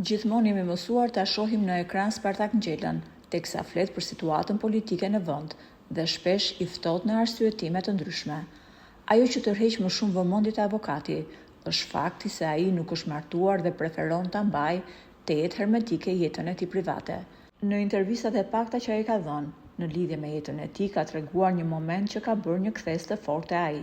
Gjithmonë jemi mësuar ta shohim në ekran Spartak Nxelën, teksa flet për situatën politike në vend dhe shpesh i ftohet në arsyetime të ndryshme. Ajo që tërheq më shumë vëmendje te avokati është fakti se ai nuk është martuar dhe preferon ta mbajë të jetë hermetike jetën e tij private. Në intervistat e pakta që ai ka dhënë në lidhje me jetën e tij ka treguar një moment që ka bërë një kthes të fortë ai.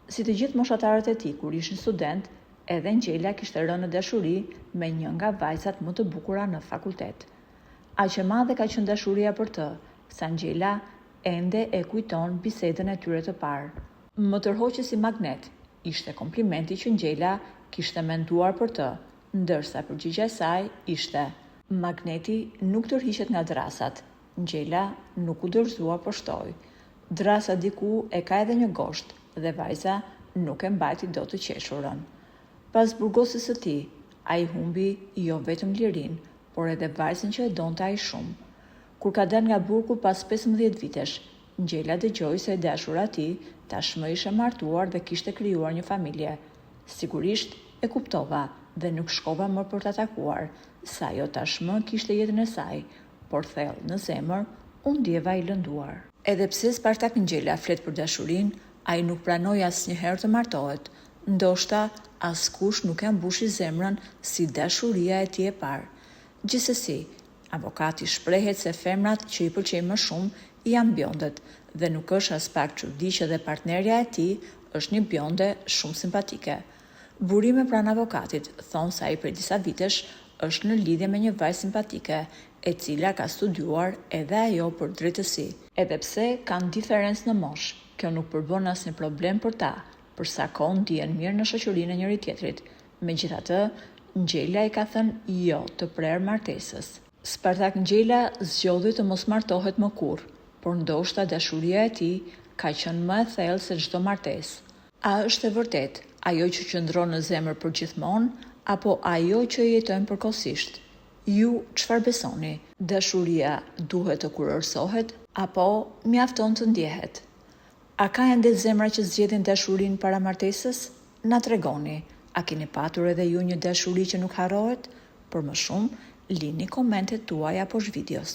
Si të gjithë moshatarët e tij kur ishin student, edhe Nxela kishte rënë në dashuri me një nga vajzat më të bukura në fakultet. Aq e madhe ka qenë dashuria për të, sa Nxela ende e kujton bisedën e tyre të parë. Më tërhoqi si magnet, ishte komplimenti që Nxela kishte menduar për të, ndërsa përgjigjja e saj ishte: magneti nuk tërhiqet nga drasat. Nxela nuk u dorëzua po shtoi. Drasa diku e ka edhe një gosht dhe vajza nuk e mbajti dot të qeshurën. Pas burgosjes së tij, ai humbi jo vetëm lirin, por edhe vajzën që e donte ai shumë. Kur ka dalë nga burgu pas 15 vitesh, Nxela dëgjoi se e dashura e tij tashmë ishte martuar dhe kishte krijuar një familje. Sigurisht e kuptova dhe nuk shkova më për ta takuar, sa ajo tashmë kishte jetën e saj, por thellë në zemër u ndjeva i lënduar. Edhe pse Spartak Nxela flet për dashurinë, ai nuk pranoi asnjëherë të martohet. Ndoshta askush nuk e mbushi zemrën si dashuria e tij e parë. Gjithsesi, avokati shprehet se femrat që i pëlqejnë më shumë janë bjondet dhe nuk është as pak çudi që dhe partnerja e tij është një bjonde shumë simpatike. Burime pranë avokatit thonë se ai prej disa vitesh është në lidhje me një vajzë simpatike, e cila ka studiuar edhe ajo për drejtësi. Edhe pse kanë diferencë në moshë, kjo nuk përbën asnjë problem për ta, për sa kohë ndihen mirë në shoqërinë e njëri tjetrit. Megjithatë, Nxela i ka thënë jo të prerë martesës. Spartak Nxela zgjodhi të mos martohet më kurrë, por ndoshta dashuria e tij ka qenë më e thellë se çdo martesë. A është e vërtet ajo që qëndron në zemër për gjithmonë, apo ajo që jetojmë përkohësisht? Ju çfarë besoni? Dashuria duhet të kurorësohet apo mjafton të ndjehet? A ka ende zemra që zgjedhin dashurinë para martesës? Na tregoni, a keni patur edhe ju një dashuri që nuk harrohet? Për më shumë, lini komentet tuaja poshtë videos.